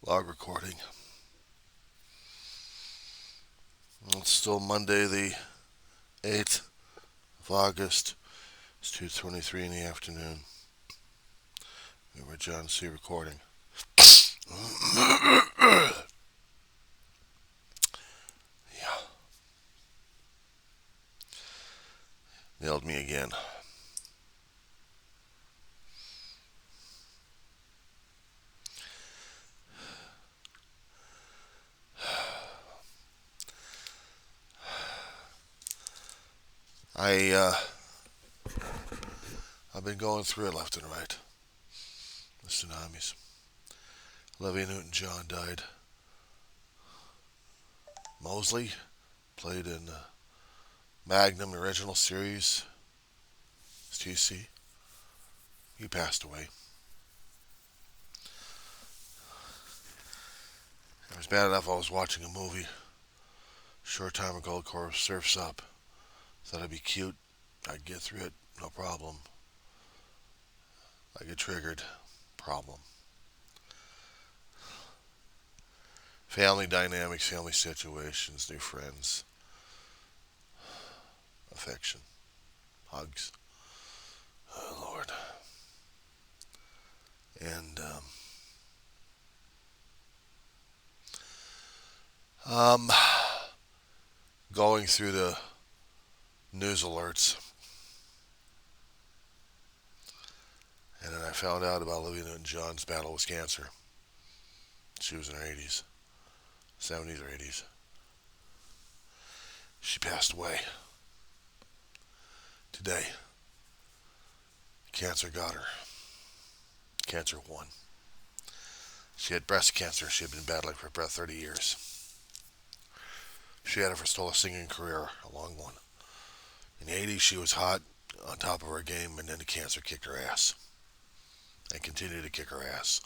Log recording. It's still Monday, the 8th of August. It's 2:23 in the afternoon. We were John C. recording. Yeah. Nailed me again. I, uh, I've been going through it left and right. The tsunamis. OliviaNewtonJohn died. Mosley played in the Magnum original series. TC. He passed away. It was bad enough I was watching a movie. Short time ago, of course, Surf's Up. Thought I'd be cute. I'd get through it. No problem. I get triggered. Problem. Family dynamics, family situations, new friends, affection, hugs. Oh, Lord. And, going through the news alerts. And then I found out about Olivia Newton-John's battle with cancer. She was in her 80s, 70s or 80s. She passed away today. Cancer got her. Cancer won. She had breast cancer. She had been battling for about 30 years. She had a forestall singing career, a long one. In the 80s, she was hot, on top of her game, and then the cancer kicked her ass. And continued to kick her ass.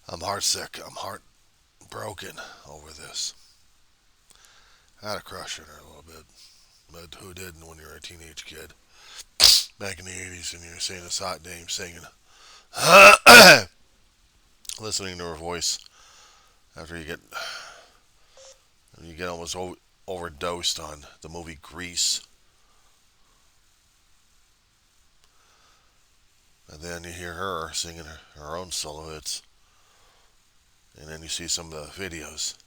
I'm heartsick. I'm heartbroken over this. I had a crush on her a little bit. But who didn't when you were a teenage kid? Back in the 80s, and you're saying this hot name, singing. Listening to her voice after you get almost overdosed on the movie Grease. And then you hear her singing her own solo hits. And then you see some of the videos.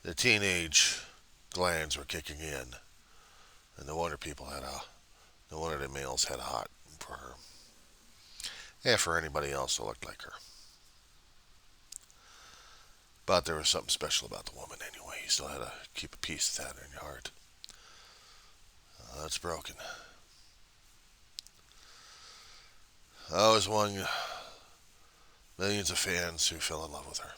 The teenage glands were kicking in. And no wonder the males had a hot for her. And for anybody else that looked like her. But there was something special about the woman anyway. You still had to keep a piece of that in your heart. That's broken. I was one millions of fans who fell in love with her.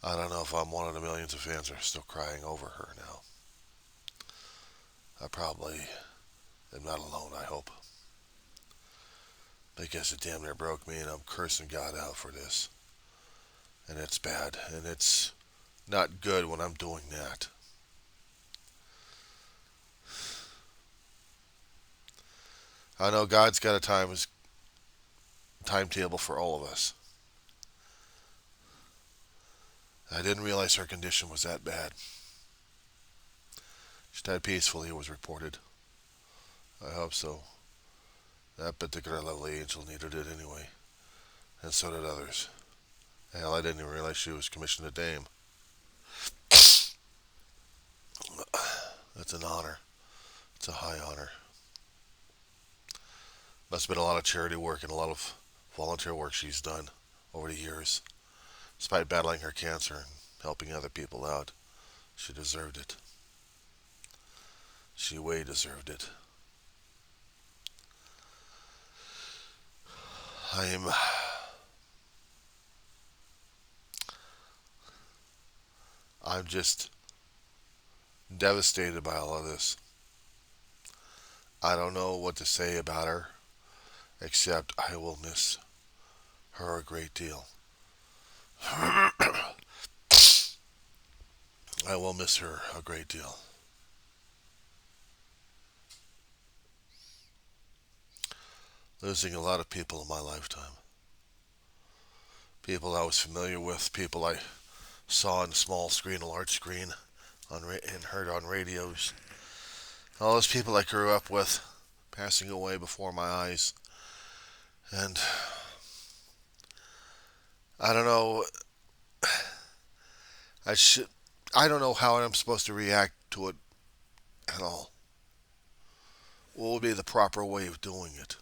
I don't know if I'm one of the millions of fans who are still crying over her now. I probably am not alone, I hope. Because it damn near broke me, and I'm cursing God out for this. And it's bad, and it's not good when I'm doing that. I know God's got a timetable for all of us. I didn't realize her condition was that bad. She died peacefully, it was reported. I hope so. That particular lovely angel needed it anyway. And so did others. Hell, I didn't even realize she was commissioned a dame. That's an honor. It's a high honor. Must have been a lot of charity work and a lot of volunteer work she's done over the years. Despite battling her cancer and helping other people out, she deserved it. She way deserved it. I'm I'm just devastated by all of this. I don't know what to say about her, except I will miss her a great deal. I will miss her a great deal. losing a lot of people in my lifetime. People I was familiar with, people I saw on the small screen, a large screen, and heard on radios. All those people I grew up with passing away before my eyes. And I don't know, I should, I don't know how I'm supposed to react to it at all. What would be the proper way of doing it?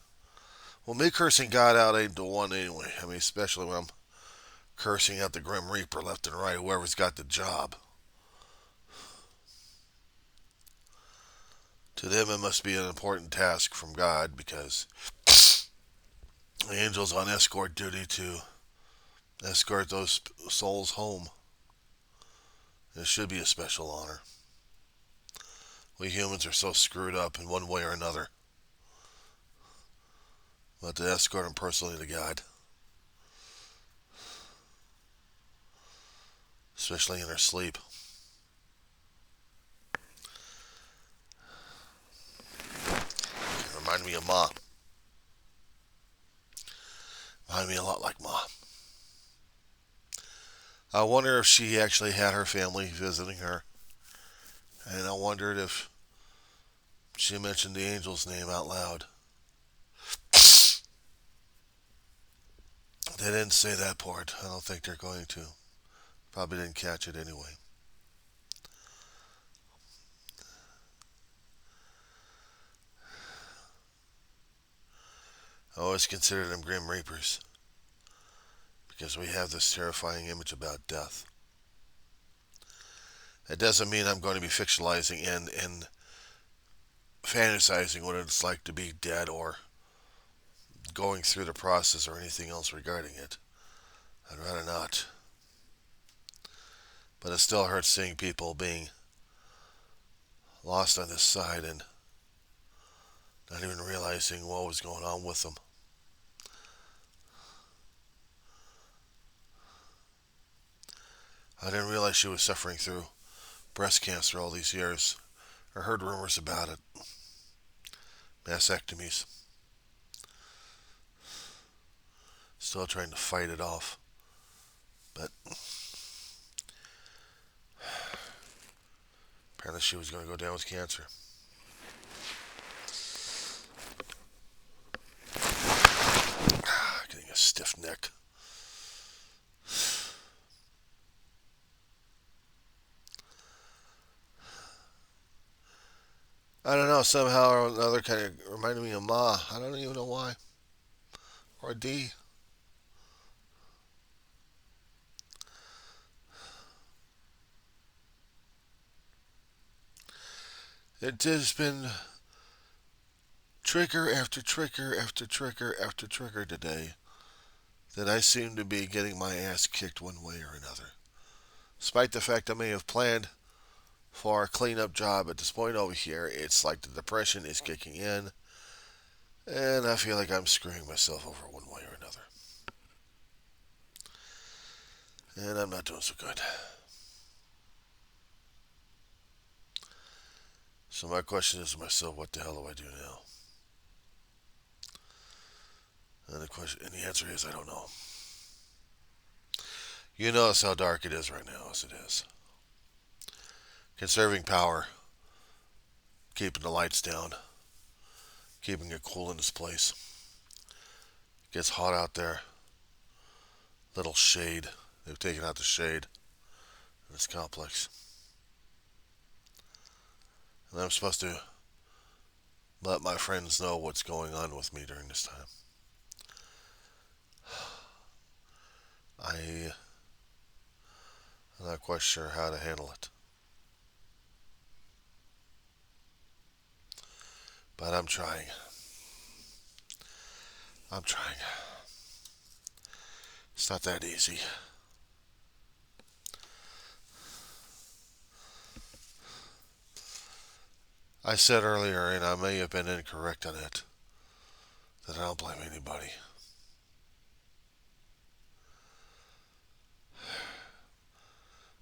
Well, me cursing God out ain't the one anyway. I mean, especially when I'm cursing out the Grim Reaper left and right, whoever's got the job. To them, it must be an important task from God because the angel's on escort duty to escort those souls home. It should be a special honor. We humans are so screwed up in one way or another. But to escort them personally to God, especially in their sleep. It reminded me of Ma. Reminded me a lot like Ma. I wonder if she actually had her family visiting her. And I wondered if she mentioned the angel's name out loud. They didn't say that part. I don't think they're going to. Probably didn't catch it anyway. I always consider them Grim Reapers because we have this terrifying image about death. It doesn't mean I'm going to be fictionalizing and fantasizing what it's like to be dead or going through the process or anything else regarding it. I'd rather not. But it still hurts seeing people being lost on this side and not even realizing what was going on with them. I didn't realize she was suffering through breast cancer all these years. I heard rumors about it. Mastectomies. Still trying to fight it off. But apparently she was going to go down with cancer. Getting a stiff neck. I don't know, somehow or another kind of reminded me of Ma. I don't even know why. Or D. It has been trigger after trigger after trigger after trigger today that I seem to be getting my ass kicked one way or another. Despite the fact I may have planned for a cleanup job at this point over here, it's like the depression is kicking in, and I feel like I'm screwing myself over one way or another. And I'm not doing so good. So my question is to myself, what the hell do I do now? And the answer is, I don't know. You notice how dark it is right now, as it is. Conserving power, keeping the lights down, keeping it cool in this place. It gets hot out there. Little shade. They've taken out the shade in this complex. And I'm supposed to let my friends know what's going on with me during this time. I'm not quite sure how to handle it. But I'm trying. I'm trying. It's not that easy. I said earlier, and I may have been incorrect on it, that I don't blame anybody.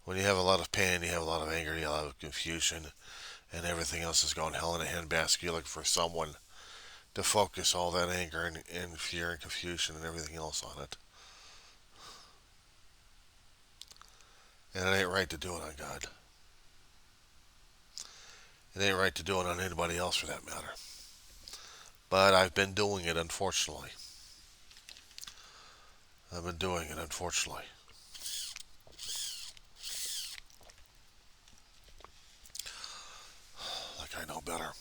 When you have a lot of pain, you have a lot of anger, you have a lot of confusion, and everything else is going hell in a handbasket, you're looking for someone to focus all that anger and fear and confusion and everything else on it. And it ain't right to do it on God. It ain't right to do it on anybody else for that matter. But I've been doing it, unfortunately. I've been doing it, unfortunately. Like I know better.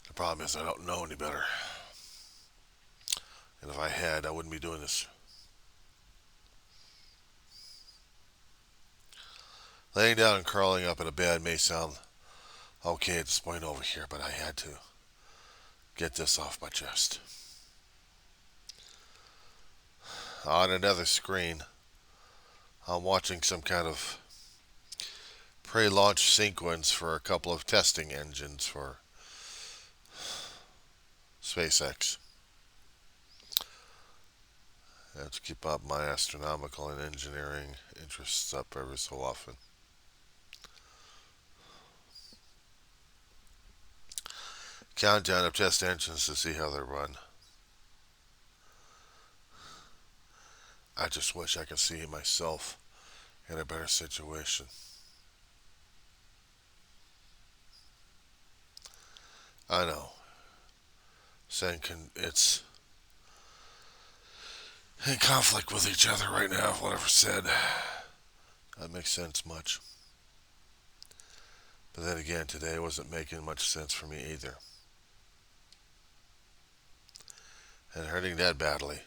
The problem is I don't know any better. And if I had, I wouldn't be doing this. Laying down and curling up in a bed may sound okay at this point over here, but I had to get this off my chest. On another screen, I'm watching some kind of pre-launch sequence for a couple of testing engines for SpaceX. I have to keep up my astronomical and engineering interests up every so often. Countdown of test engines to see how they run. I just wish I could see myself in a better situation. I know. Saying it's in conflict with each other right now, whatever said. That makes sense much. But then again, today wasn't making much sense for me either. And hurting that badly.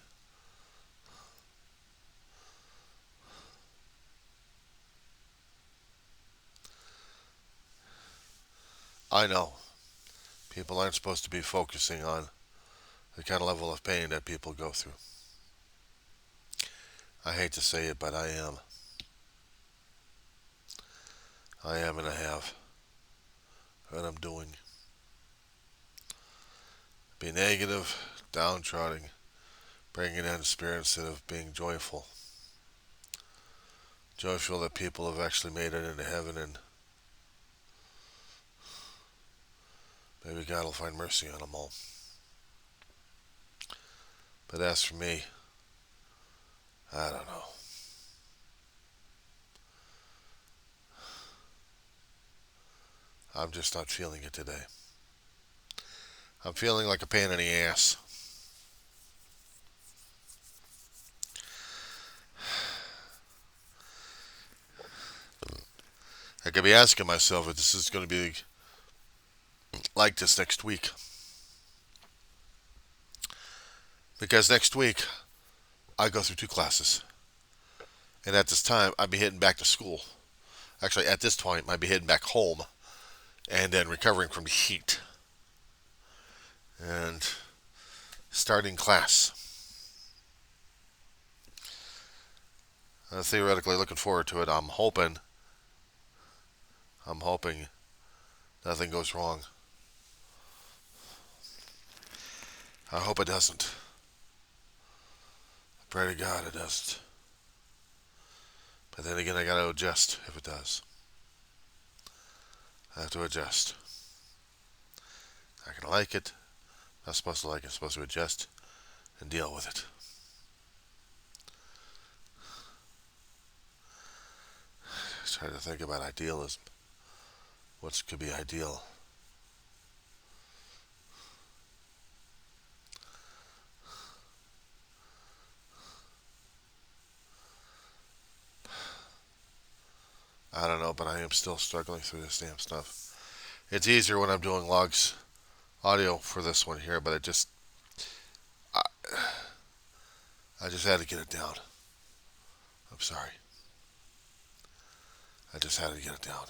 I know. People aren't supposed to be focusing on the kind of level of pain that people go through. I hate to say it, but I am. I am and I have. And I'm doing. Be negative, downtrodden, bringing down the spirit instead of being joyful. Joyful that people have actually made it into heaven, and maybe God will find mercy on them all. But as for me, I don't know. I'm just not feeling it today. I'm feeling like a pain in the ass. I could be asking myself if this is going to be like this next week. Because next week, I go through 2 classes. And at this time, I'd be heading back to school. Actually, at this point, I'd be heading back home and then recovering from the heat. And starting class. Theoretically looking forward to it. I'm hoping nothing goes wrong. I hope it doesn't. I pray to God it doesn't. But then again, I gotta adjust if it does. I have to adjust. I can like it. I'm not supposed to like it. I'm supposed to adjust and deal with it. Just trying to think about idealism. What could be ideal? I don't know, but I am still struggling through this damn stuff. It's easier when I'm doing logs audio for this one here, but I, I just had to get it down. I'm sorry. I just had to get it down.